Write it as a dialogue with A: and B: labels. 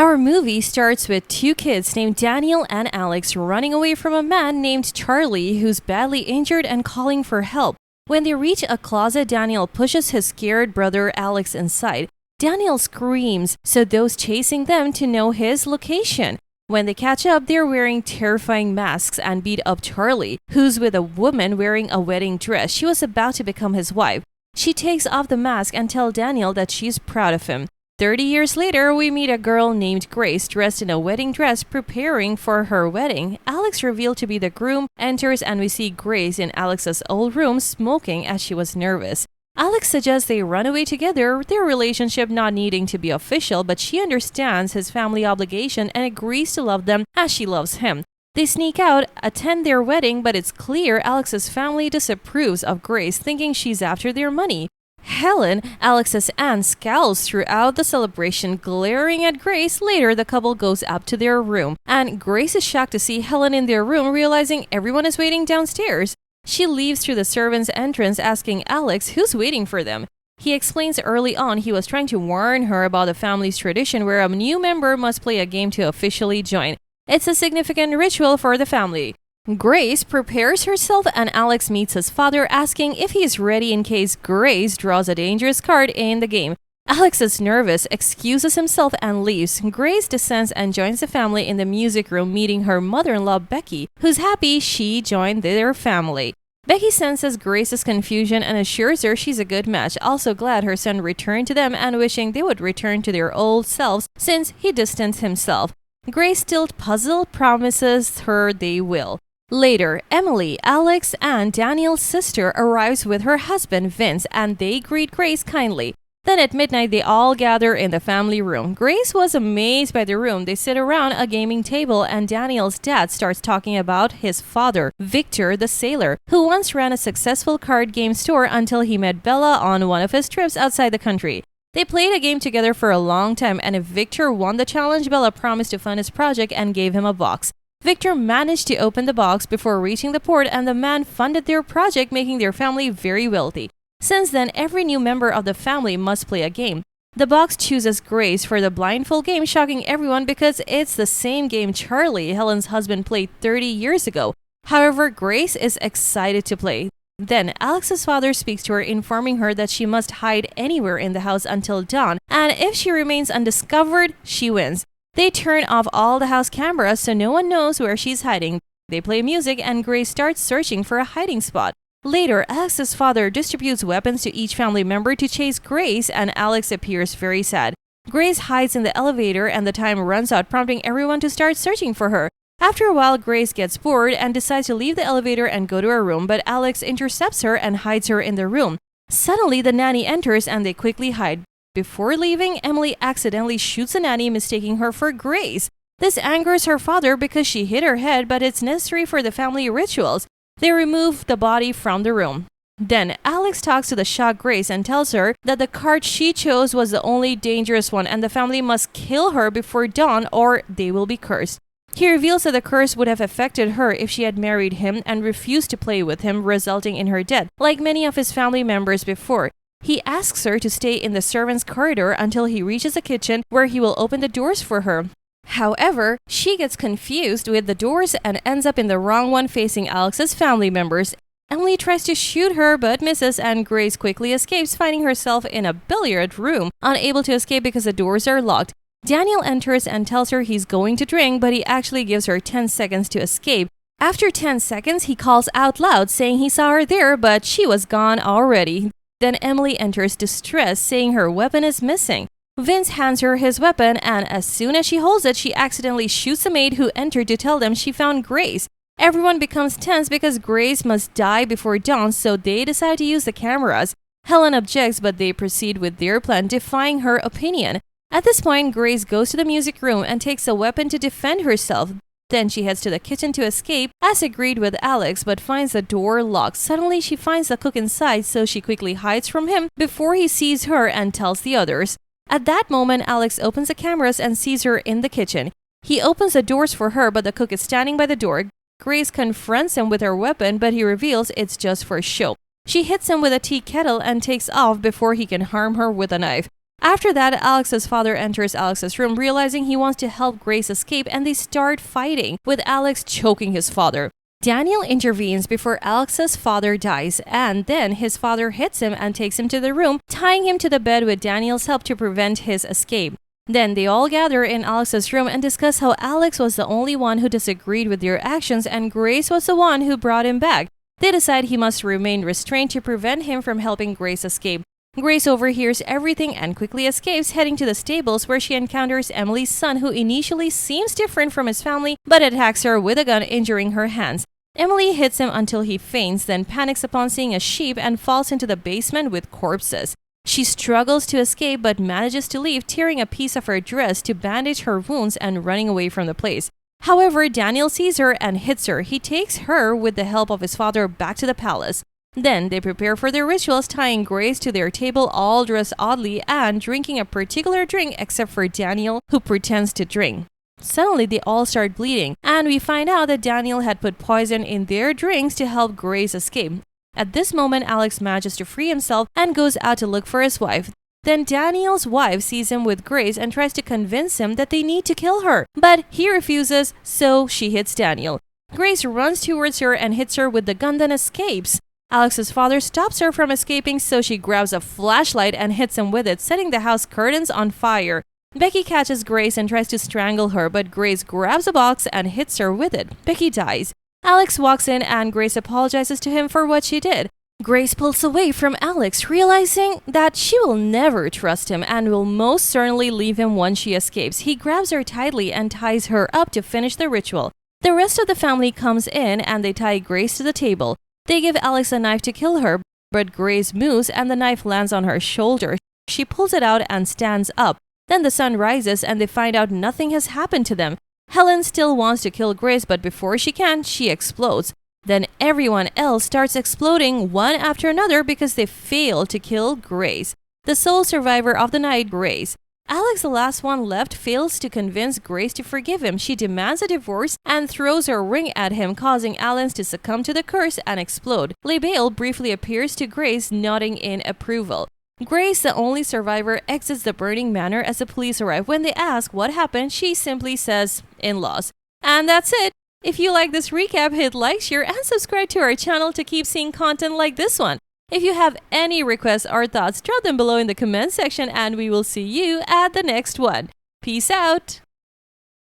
A: Our movie starts with two kids named Daniel and Alex running away from a man named Charlie who's badly injured and calling for help. When they reach a closet, Daniel pushes his scared brother Alex inside. Daniel screams, so those chasing them to know his location. When they catch up, they're wearing terrifying masks and beat up Charlie, who's with a woman wearing a wedding dress. She was about to become his wife. She takes off the mask and tells Daniel that she's proud of him. 30 years later, we meet a girl named Grace dressed in a wedding dress preparing for her wedding. Alex, revealed to be the groom, enters and we see Grace in Alex's old room smoking as she was nervous. Alex suggests they run away together, their relationship not needing to be official, but she understands his family obligation and agrees to love them as she loves him. They sneak out, attend their wedding, but it's clear Alex's family disapproves of Grace, thinking she's after their money. Helen, Alex's aunt, scowls throughout the celebration, glaring at Grace. Later, the couple goes up to their room, and Grace is shocked to see Helen in their room, realizing everyone is waiting downstairs. She leaves through the servants' entrance, asking Alex who's waiting for them. He explains early on he was trying to warn her about the family's tradition where a new member must play a game to officially join. It's a significant ritual for the family. Grace prepares herself and Alex meets his father, asking if he's ready in case Grace draws a dangerous card in the game. Alex is nervous, excuses himself and leaves. Grace descends and joins the family in the music room, meeting her mother-in-law Becky, who's happy she joined their family. Becky senses Grace's confusion and assures her she's a good match, also glad her son returned to them and wishing they would return to their old selves since he distanced himself. Grace, still puzzled, promises her they will. Later, Emily, Alex, and Daniel's sister arrives with her husband Vince and they greet Grace kindly. Then at midnight, they all gather in the family room. Grace was amazed by the room. They sit around a gaming table and Daniel's dad starts talking about his father, Victor the sailor, who once ran a successful card game store until he met Bella on one of his trips outside the country. They played a game together for a long time, and if Victor won the challenge, Bella promised to fund his project and gave him a box. Victor managed to open the box before reaching the port, and the man funded their project, making their family very wealthy. Since then, every new member of the family must play a game. The box chooses Grace for the blindfold game, shocking everyone because it's the same game Charlie, Helen's husband, played 30 years ago. However, Grace is excited to play. Then, Alex's father speaks to her, informing her that she must hide anywhere in the house until dawn, and if she remains undiscovered, she wins. They turn off all the house cameras so no one knows where she's hiding. They play music and Grace starts searching for a hiding spot. Later, Alex's father distributes weapons to each family member to chase Grace, and Alex appears very sad. Grace hides in the elevator and the time runs out, prompting everyone to start searching for her. After a while, Grace gets bored and decides to leave the elevator and go to her room, but Alex intercepts her and hides her in the room. Suddenly, the nanny enters and they quickly hide. Before leaving, Emily accidentally shoots a nanny, mistaking her for Grace. This angers her father because she hit her head, but it's necessary for the family rituals. They remove the body from the room. Then, Alex talks to the shocked Grace and tells her that the card she chose was the only dangerous one and the family must kill her before dawn or they will be cursed. He reveals that the curse would have affected her if she had married him and refused to play with him, resulting in her death, like many of his family members before. He asks her to stay in the servants' corridor until he reaches the kitchen, where he will open the doors for her. However, she gets confused with the doors and ends up in the wrong one, facing Alex's family members. Emily tries to shoot her but misses, and Grace quickly escapes, finding herself in a billiard room, unable to escape because the doors are locked. Daniel enters and tells her he's going to drink, but he actually gives her 10 seconds to escape. After 10 seconds, he calls out loud, saying he saw her there, but she was gone already. Then Emily enters distressed, saying her weapon is missing. Vince hands her his weapon, and as soon as she holds it, she accidentally shoots a maid who entered to tell them she found Grace. Everyone becomes tense because Grace must die before dawn, so they decide to use the cameras. Helen objects, but they proceed with their plan, defying her opinion. At this point, Grace goes to the music room and takes a weapon to defend herself. Then she heads to the kitchen to escape, as agreed with Alex, but finds the door locked. Suddenly, she finds the cook inside, so she quickly hides from him before he sees her and tells the others. At that moment, Alex opens the cameras and sees her in the kitchen. He opens the doors for her, but the cook is standing by the door. Grace confronts him with her weapon, but he reveals it's just for show. She hits him with a tea kettle and takes off before he can harm her with a knife. After that, Alex's father enters Alex's room, realizing he wants to help Grace escape, and they start fighting, with Alex choking his father. Daniel intervenes before Alex's father dies, and then his father hits him and takes him to the room, tying him to the bed with Daniel's help to prevent his escape. Then they all gather in Alex's room and discuss how Alex was the only one who disagreed with their actions and Grace was the one who brought him back. They decide he must remain restrained to prevent him from helping Grace escape. Grace overhears everything and quickly escapes, heading to the stables where she encounters Emily's son, who initially seems different from his family but attacks her with a gun, injuring her hands. Emily hits him until he faints, then panics upon seeing a sheep and falls into the basement with corpses. She struggles to escape but manages to leave, tearing a piece of her dress to bandage her wounds and running away from the place. However, Daniel sees her and hits her. He takes her, with the help of his father, back to the palace. Then they prepare for their rituals, tying Grace to their table, all dressed oddly and drinking a particular drink except for Daniel, who pretends to drink. Suddenly, they all start bleeding, and we find out that Daniel had put poison in their drinks to help Grace escape. At this moment, Alex manages to free himself and goes out to look for his wife. Then Daniel's wife sees him with Grace and tries to convince him that they need to kill her, but he refuses, so she hits Daniel. Grace runs towards her and hits her with the gun, then escapes. Alex's father stops her from escaping, so she grabs a flashlight and hits him with it, setting the house curtains on fire. Becky catches Grace and tries to strangle her, but Grace grabs a box and hits her with it. Becky dies. Alex walks in and Grace apologizes to him for what she did. Grace pulls away from Alex, realizing that she will never trust him and will most certainly leave him once she escapes. He grabs her tightly and ties her up to finish the ritual. The rest of the family comes in and they tie Grace to the table. They give Alex a knife to kill her, but Grace moves and the knife lands on her shoulder. She pulls it out and stands up. Then the sun rises and they find out nothing has happened to them. Helen still wants to kill Grace, but before she can, she explodes. Then everyone else starts exploding one after another because they fail to kill Grace, the sole survivor of the night, Grace. Alex, the last one left, fails to convince Grace to forgive him. She demands a divorce and throws her ring at him, causing Alex to succumb to the curse and explode. Labelle briefly appears to Grace, nodding in approval. Grace, the only survivor, exits the burning manor as the police arrive. When they ask what happened, she simply says, "in-laws." And that's it. If you like this recap, hit like, share, and subscribe to our channel to keep seeing content like this one. If you have any requests or thoughts, drop them below in the comment section and we will see you at the next one. Peace out!